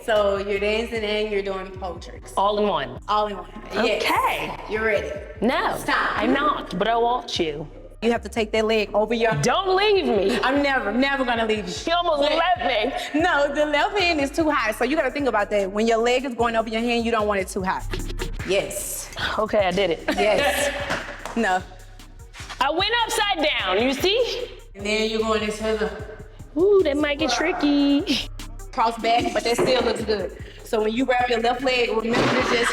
So you're dancing and you're doing pole tricks. All in one. All in one. Yes. Okay. You're ready. No, I'm not, but I want you. You have to take that leg over your... Don't leave me. I'm never gonna leave you. She almost left me. No, the left hand is too high. So you gotta think about that. When your leg is going over your hand, you don't want it too high. Yes. Okay, I did it. Yes. No. I went upside down, you see? And then you're going into the... Ooh, that might get tricky. Cross back, but that still looks good. So when you grab your left leg, remember to just...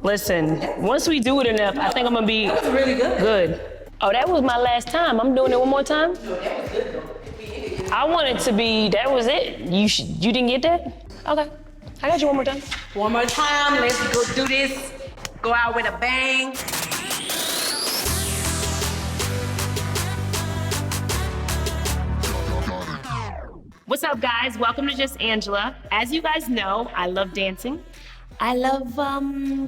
Listen, once we do it enough, I think I'm gonna be really good. Oh, that was my last time. I'm doing it one more time? No, that was good though. I want it to be, that was it. You didn't get that? Okay, I got you one more time. One more time, let's go do this. Go out with a bang. What's up, guys? Welcome to Just Angela. As you guys know, I love dancing. I love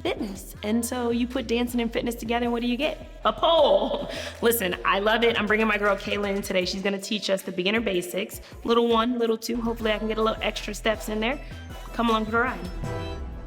fitness. And so you put dancing and fitness together and what do you get? A pole. Listen, I love it. I'm bringing my girl Kayla in today. She's gonna teach us the beginner basics. Little 1, little 2. Hopefully I can get a little extra steps in there. Come along for the ride.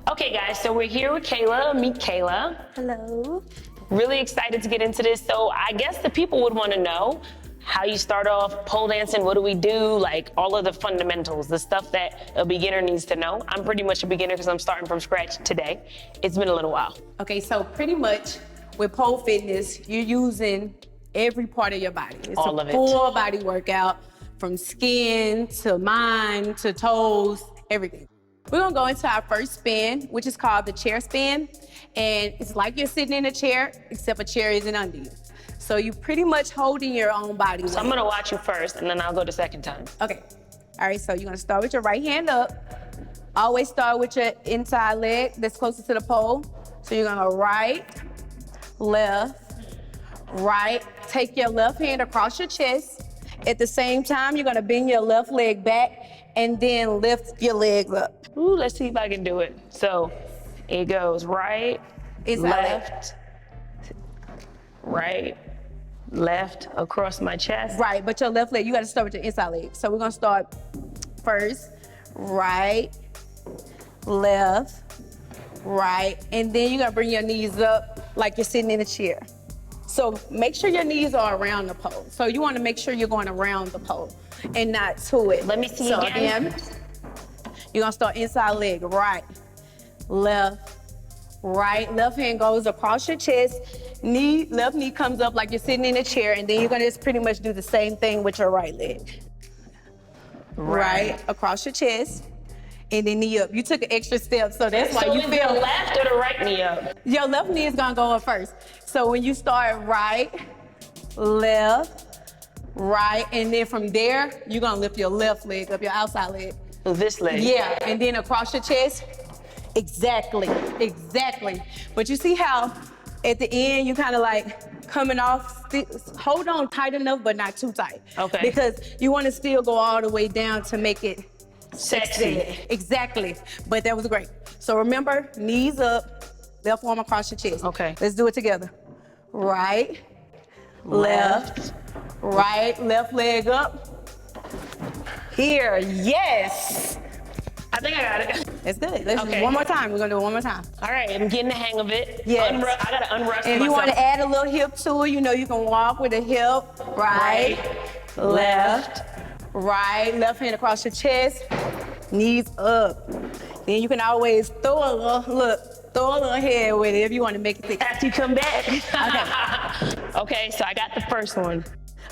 Okay guys, so we're here with Kayla. Meet Kayla. Hello. Really excited to get into this. So I guess the people would wanna know how you start off pole dancing, what do we do, like all of the fundamentals, the stuff that a beginner needs to know. I'm pretty much a beginner because I'm starting from scratch today. It's been a little while. Okay, so pretty much with pole fitness, you're using every part of your body. It's all of it. Full body workout, from skin to mind to toes, everything. We're gonna go into our first spin, which is called the chair spin. And it's like you're sitting in a chair, except a chair isn't under you. So you pretty much holding your own body weight. So I'm gonna watch you first and then I'll go the second time. Okay. All right, so you're gonna start with your right hand up. Always start with your inside leg that's closer to the pole. So you're gonna right, left, right. Take your left hand across your chest. At the same time, you're gonna bend your left leg back and then lift your legs up. Ooh, let's see if I can do it. So it goes right, left, right, left across my chest. Right, but your left leg, you gotta start with your inside leg. So we're gonna start first, right, left, right, and then you're gonna bring your knees up like you're sitting in a chair. So make sure your knees are around the pole. So you wanna make sure you're going around the pole and not to it. Let me see so again. You're gonna start inside leg, right, left, right. Left hand goes across your chest. Left knee comes up like you're sitting in a chair, and then you're gonna just pretty much do the same thing with your right leg. Right across your chest, and then knee up. You took an extra step, so that's why you feel the left or the right knee up? Your left knee is gonna go up first. So when you start right, left, right, and then from there, you're gonna lift your left leg up, your outside leg. This leg? Yeah, and then across your chest. Exactly. But you see how at the end, you kind of like coming off, hold on tight enough, but not too tight. Okay. Because you want to still go all the way down to make it sexy. Exactly, but that was great. So remember, knees up, left arm across your chest. Okay. Let's do it together. Right, left, right, left leg up. Here, yes. I think I got it. That's good. Let's Okay. do one more time. We're gonna do it one more time. All right, I'm getting the hang of it. Yes. I gotta unrush And if you want to add a little hip to it, you know, you can walk with a hip, right, left, right, left hand across your chest, knees up. Then you can always throw a little head with it if you want to make it thick. after you come back. Okay. Okay, so I got the first one.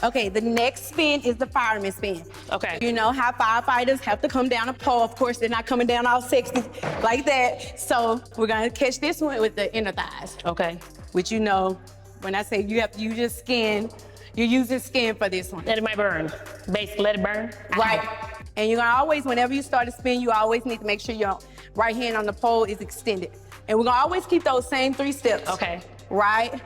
Okay, the next spin is the fireman spin. Okay. You know how firefighters have to come down a pole. Of course, they're not coming down all sexy like that. So we're gonna catch this one with the inner thighs. Okay. Which you know, when I say you have to use your skin, you're using skin for this one. Let it might burn. Basically, let it burn. Right. And you're gonna always, whenever you start to spin, you always need to make sure your right hand on the pole is extended. And we're gonna always keep those same 3 steps. Okay. Right,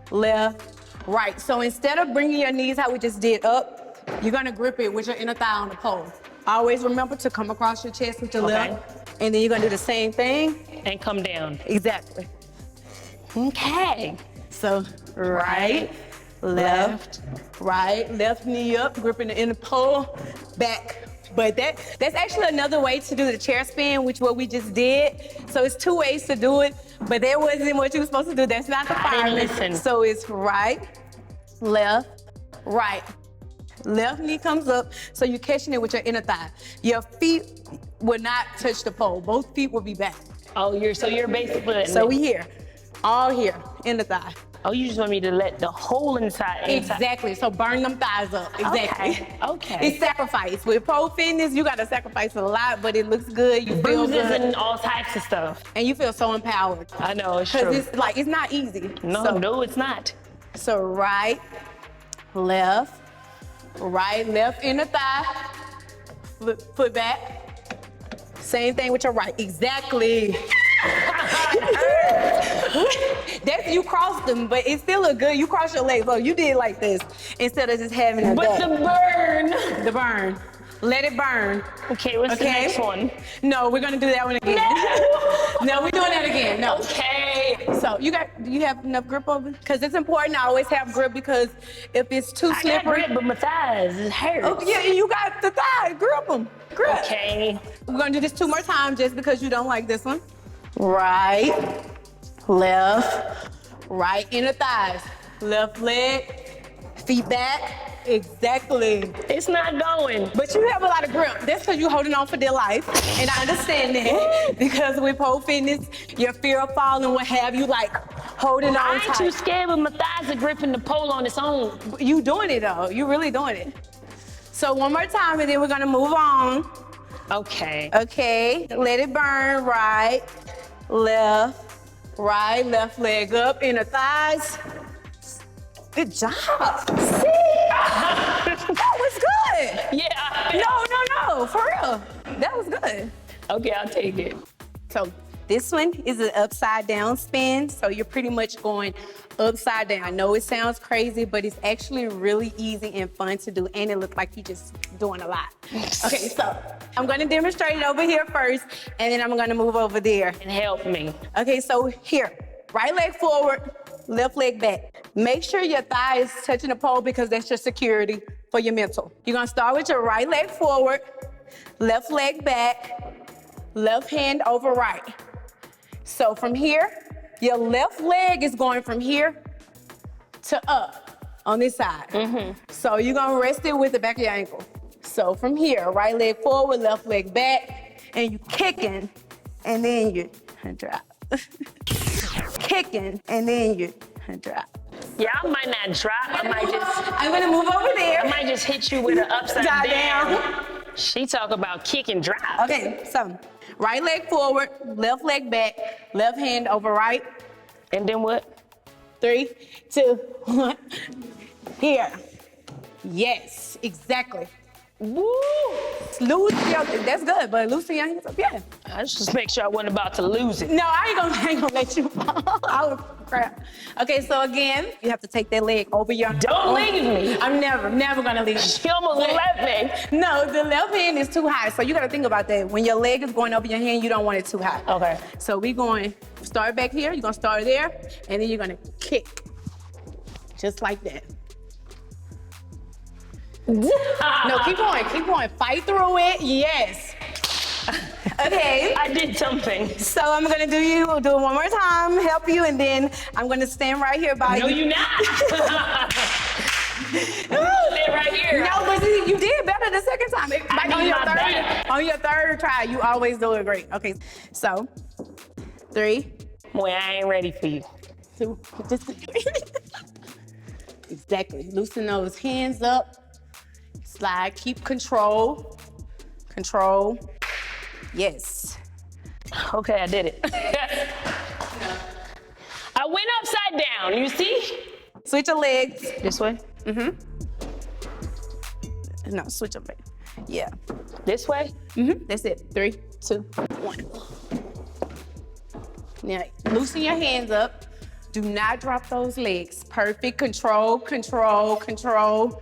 left, right. So instead of bringing your knees how we just did up, you're gonna grip it with your inner thigh on the pole. Always remember to come across your chest with your left, and then you're gonna do the same thing. And come down. Exactly. Okay. So right, left, right, left knee up, gripping the inner pole, back, But that's actually another way to do the chair spin, which what we just did. So it's 2 ways to do it, but that wasn't what you were supposed to do. That's not the I didn't fireman. listen. So it's right, left, right. Left knee comes up, so you're catching it with your inner thigh. Your feet will not touch the pole. Both feet will be back. Oh, you're basically. So we here, all here, inner thigh. Oh, you just want me to let the whole inside. Exactly. So burn them thighs up. Exactly. Okay. It's sacrifice. With pole fitness, you got to sacrifice a lot, but it looks good. You feel Bruises good, and all types of stuff. and you feel so empowered. I know, it's true. Because it's not easy. No, it's not. So right, left, inner thigh, foot back. Same thing with your right. Exactly. That's you crossed them, but it still look good. You cross your legs. Look, you did like this instead of just having a But duck. the burn. Let it burn. Okay, what's the next one? No, we're gonna do that one again. No, we're doing that again. No. Okay. So you have enough grip over? Because it's important to always have grip, because if it's too I got slippery. grip, but my thighs, it hurts. Oh, yeah, you got the thigh. Grip them. Grip. Okay. We're gonna do this 2 more times just because you don't like this one. Right, left, right inner thighs. Left leg, feet back. Exactly. It's not going. But you have a lot of grip. That's because you're holding on for dear life. And I understand that. Because with pole fitness, your fear of falling, what have you, like holding I on ain't tight. too scared, but my thighs are gripping the pole on its own. You doing it though. You really doing it. So 1 more time and then we're gonna move on. Okay. Okay, let it burn. Right, left leg up, inner thighs. Good job. See? That was good. Yeah. No, for real. That was good. Okay, I'll take it. So this one is an upside down spin. So you're pretty much going upside down. I know it sounds crazy, but it's actually really easy and fun to do. And it looks like you're just doing a lot. Okay, so I'm gonna demonstrate it over here first, and then I'm gonna move over there. And help me. Okay, so here, right leg forward, left leg back. Make sure your thigh is touching the pole, because that's your security for your mental. You're gonna start with your right leg forward, left leg back, left hand over right. So from here, your left leg is going from here to up on this side. So you're gonna rest it with the back of your ankle. So from here, right leg forward, left leg back, and you kicking, and then you drop. Kicking, and then you drop. Yeah, I might not drop. I might just. I'm gonna move over there. I might just hit you with an upside Dive down. down. She talk about kick and drop. Okay, so right leg forward, left leg back, left hand over right. And then what? 3, 2, 1. Here. Yes, exactly. Woo! Loosen your, that's good, but loosen your hands up, yeah. I just make sure I wasn't about to lose it. No, I ain't gonna let you fall. I would crap. Okay, so again, you have to take that leg over your. Don't leave me. I'm never gonna leave you. She almost left me. No, the left hand is too high, so you gotta think about that. When your leg is going over your hand, you don't want it too high. Okay. So we going, start back here, you're gonna start there, and then you're gonna kick. Just like that. No, keep going. Fight through it, yes. Okay. I did something. So I'm gonna do it one more time, help you, and then I'm gonna stand right here by No, you. you not. Stay right here. No, but you did better the second time. Like need my back. on your third try, you always do it great. Okay, so 3, Boy, I ain't ready for you. 2, just exactly. Loosen those hands up. Slide, keep control. Control. Yes. Okay, I did it. I went upside down, you see? Switch your legs. This way? No, switch your legs. Yeah. This way? That's it. 3, 2, 1. Now, loosen your hands up. Do not drop those legs. Perfect. Control, control, control.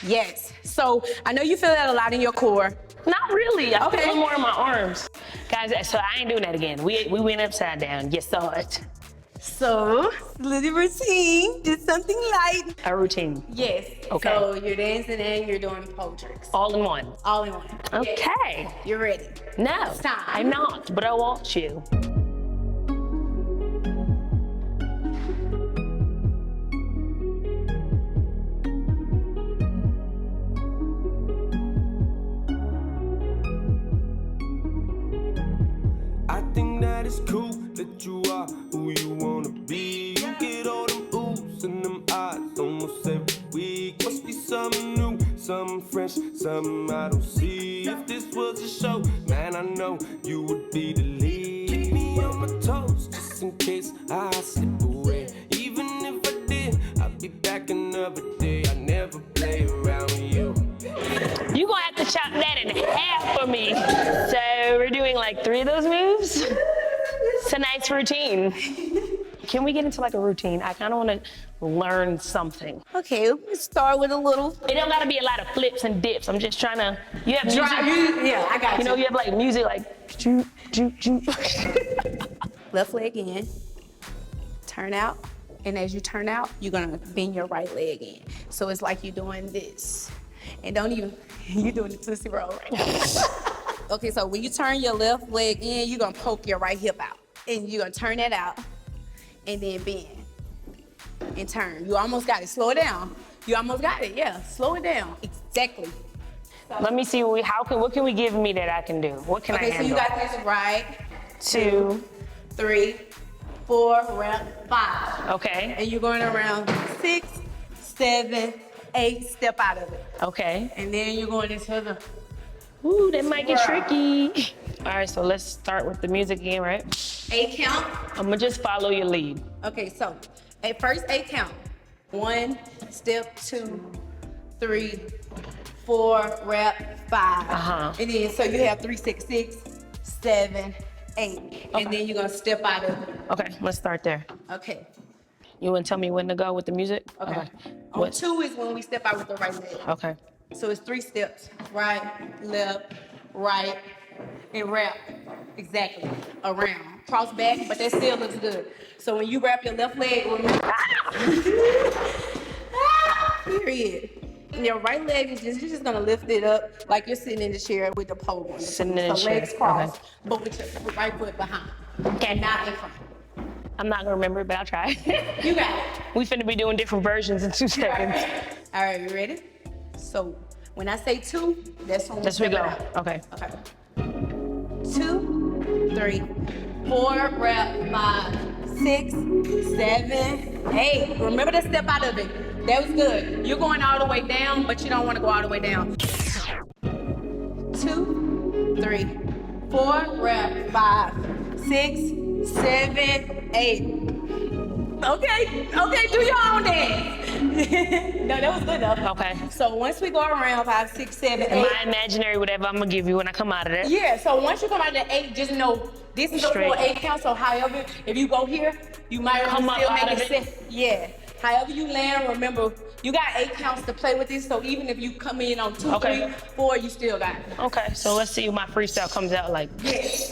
Yes. So I know you feel that a lot in your core. Not really. I Okay. feel it more in my arms. Guys, so I ain't doing that again. We went upside down. You saw it. So, little routine, just something light. A routine. Yes. Okay. So you're dancing and you're doing pole tricks. All in one. All in one. Okay. Yes. You're ready. No, It's time. I'm not, but I want you. I think that it's cool that you are who you wanna be. You get all them oohs and them eyes almost every week. Must be something new, something fresh, something I don't see. If this was a show, man, I know you would be the lead. Keep me on my toes, just in case I slip away. Even if I did, I'd be back another day. I never play around with you. You're gonna have to chop that in half for me. So we're doing like 3 of those moves. It's a nice routine. Can we get into like a routine? I kind of want to learn something. Okay, let's start with a little It don't gotta be a lot of flips and dips. I'm just trying to. You have music. Yeah, I got You know, you have like music like. Choo, choo, choo. Left leg in, turn out, and as you turn out, you're gonna bend your right leg in. So it's like you're doing this. And don't even, you're doing the Tootsie Roll right now. Okay, so when you turn your left leg in, you're gonna poke your right hip out. And you're gonna turn that out, and then bend, and turn. You almost got it, slow it down. You almost got it, yeah, slow it down, exactly. Let me see. What can we give me that I can do? What can I Okay, so handle? you got this right, 2. 3, 4, round 5. Okay. And you're going around 6, 7, 8, step out of it. Okay. And then you're going into the, Ooh, that might get tricky. All right, so let's start with the music again, right? 8 count. I'm gonna just follow your lead. Okay, so at first 8 count. 1, step 2, 3, 4, rap 5. Uh-huh. And then so you have 3, 6, 6, 7, 8. Okay. And then you're gonna step out of it. Okay, let's start there. Okay. You wanna tell me when to go with the music? Okay. On What? 2 is when we step out with the right leg. Okay. So it's 3 steps. Right, left, right, and wrap. Exactly. Around. Cross back, but that still looks good. So when you wrap your left leg, remember. Period. And your right leg is just, you're just gonna lift it up like you're sitting in the chair with the pole on. Sitting in the so chair, legs crossed, okay. but with your right foot behind. Okay. Not in front. I'm not gonna remember it, but I'll try. You got it. We finna be doing different versions in 2 seconds. All right, you ready? So when I say 2, that's when Let's we step go. it out. Okay. Okay. 2, 3, 4, rep, 5, 6, 7, 8. Remember to step out of it. That was good. You're going all the way down, but you don't want to go all the way down. 2, 3, 4, rep, 5, 6, 7, 8. Okay, do your own dance. No, that was good though. Okay. So once we go around 5, 6, 7, 8. My imaginary whatever I'm gonna give you when I come out of there. Yeah, so once you come out of the 8, just know this is a Straight. full 8 count. So however, if you go here, you might Come up still out make of it 7. Yeah. However you land, remember, you got 8 counts to play with this. So even if you come in on 2, Okay. 3, 4, you still got it. Okay, so let's see if my freestyle comes out like. Yes.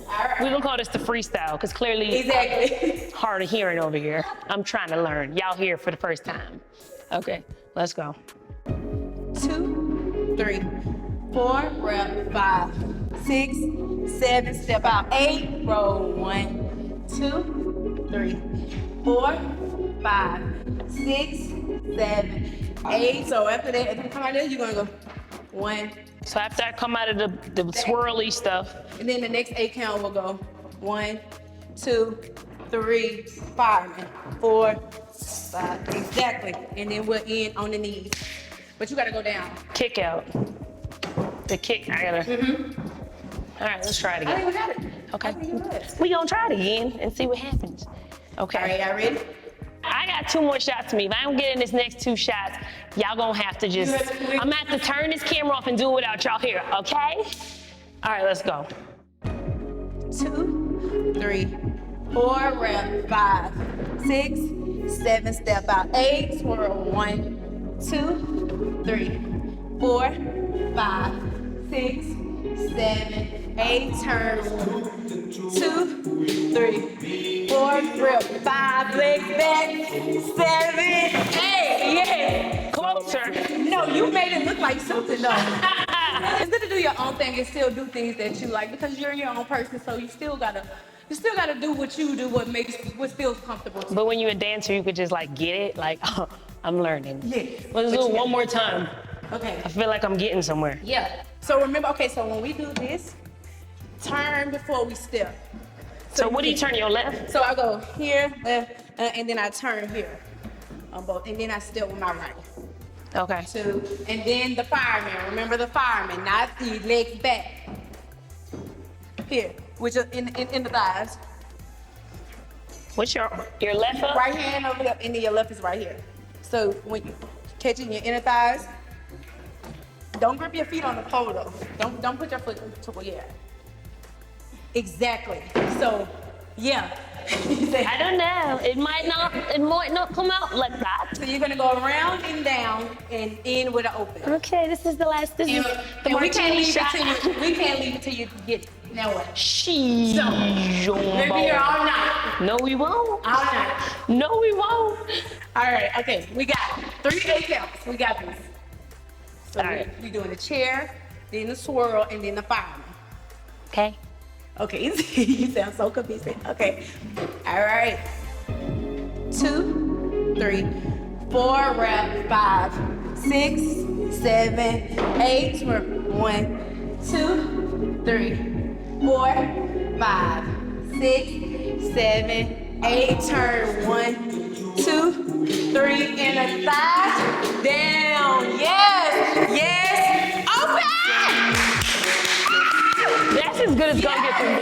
All right. We're gonna call this the freestyle, because clearly Exactly. hard of hearing over here. I'm trying to learn. Y'all here for the first time. Okay, let's go. 2, 3, 4, rep, 5, 6, 7, step out, 8, roll, 1, 2, 3, 4, 5, 6, 7, 8. So after that, if you come out there, you're gonna go 1, So after I come out of the swirly stuff, and then the next 8 count will go 1, 2, 3, 5, 4, 5. Exactly. And then we'll end on the knees. But you gotta go down. kick out. The kick, I gotta. All right, let's try it I think again. we got it. Okay. I think you good. We gonna try it again and see what happens. Okay. All right, y'all ready? I got 2 more shots to me. If I don't get in this next 2 shots, y'all gonna have to just, I'm gonna have to turn this camera off and do it without y'all here, okay? All right, let's go. 2, 3, 4, rep, 5, 6, 7, step out, 8, swirl, 1, 2, 3, 4, 5, 6, 7, 8, turn, 2, 3, 4, grip, 5, legs back, 7, 8, yeah. Closer. No, you made it look like something though. It's good to do your own thing and still do things that you like because you're your own person, so you still gotta do what you do, what feels comfortable to you. But when you're a dancer, you could just like get it, like, oh, I'm learning. Yeah. Let's do it one more time. Okay. I feel like I'm getting somewhere. Yeah. So remember, okay, so when we do this, turn before we step. So what do you turn your left? So I go here, left, and then I turn here on both, and then I step with my right. Okay. 2, and then the fireman. Remember the fireman, not the legs back. Here, which is in the thighs. What's your left up? Right hand over there, and then your left is right here. So when you catch it in your inner thighs, don't grip your feet on the pole though. Don't put your foot to yeah. Exactly. So yeah. I don't know. It might not come out like that. So you're gonna go around and down and in with an open. Okay, this is the And we can't leave it till you get it. Now what? Sheesh. So we'll be here all night. No, we won't. All night. No, we won't. All right, okay, we got it. 3 8 counts. We got this. So All right. we're doing the chair, then the swirl, and then the fireman. Okay. Okay, you sound so convincing. Okay, all right. 2, 3, 4, wrap, 5, 6, 7, 8, swirl. 1, 2, 3, 4, 5, 6, 7, 8, turn. 1, 2, 3, and a thigh, down. Yes, yes, open! That's as good as gonna get from me.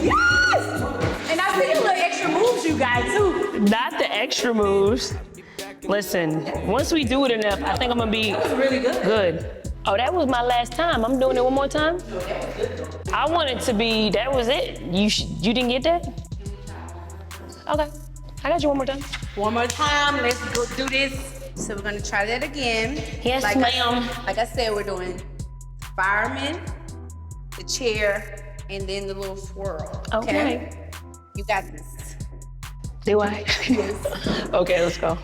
Yes! And I see your little extra moves you got too. Not the extra moves. Listen, once we do it enough, I think I'm gonna be Really good. good. Oh, that was my last time. I'm doing it one more time. I want it to be. That was it. You didn't get that? Okay, I got you one more time. One more time, let's go do this. So we're gonna try that again. Yes, like ma'am. Like I said, we're doing fireman, the chair, and then the little swirl. Okay. You got this. Do I? Yes. Okay, let's go.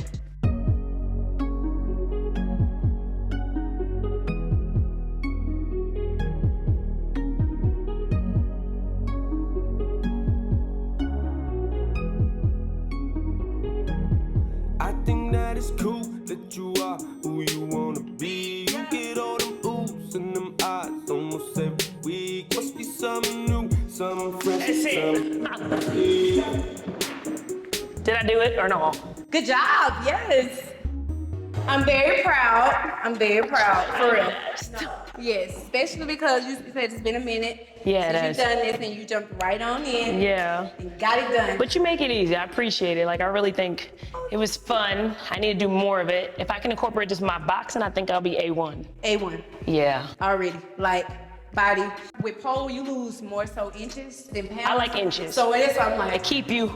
I think that it's cool that you are who you wanna be. You get all them oohs and them eyes almost every week. Must be something new, something fresh, That's it. something yeah. Did I do it or no? Good job, yes. I'm very proud, for real. Yes, especially because you said it's been a minute Yeah, it since has. you've done this and you jumped right on in Yeah. and got it done. But you make it easy. I appreciate it. Like, I really think it was fun. I need to do more of it. If I can incorporate just my boxing, I think I'll be A1. A1 Yeah. already, like body. With pole, you lose more so inches than pounds. I like inches. So that's why I'm I like, keep you.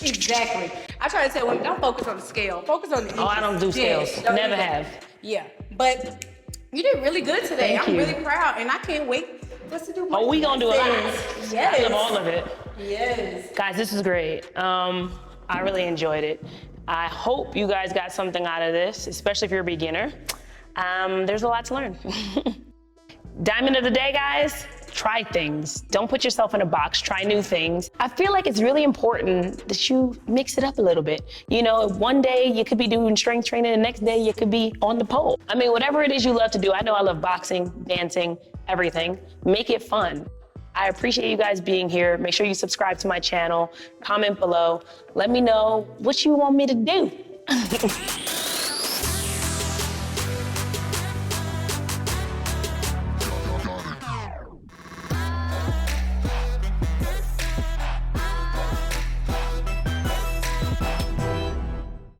exactly. I try to tell women, don't focus on the scale, focus on the inches. Oh, I don't do scales. don't Never do that. have. Yeah, but you did really good today. Thank I'm you. really proud, and I can't wait just to do more. Oh, we gonna do a lot. Yes. I love all of it. Yes. Guys, this is great. I really enjoyed it. I hope you guys got something out of this, especially if you're a beginner. There's a lot to learn. Diamond of the day, guys, try things. Don't put yourself in a box, try new things. I feel like it's really important that you mix it up a little bit. You know, one day you could be doing strength training, the next day you could be on the pole. I mean, whatever it is you love to do. I know I love boxing, dancing, everything. Make it fun. I appreciate you guys being here. Make sure you subscribe to my channel, comment below. Let me know what you want me to do.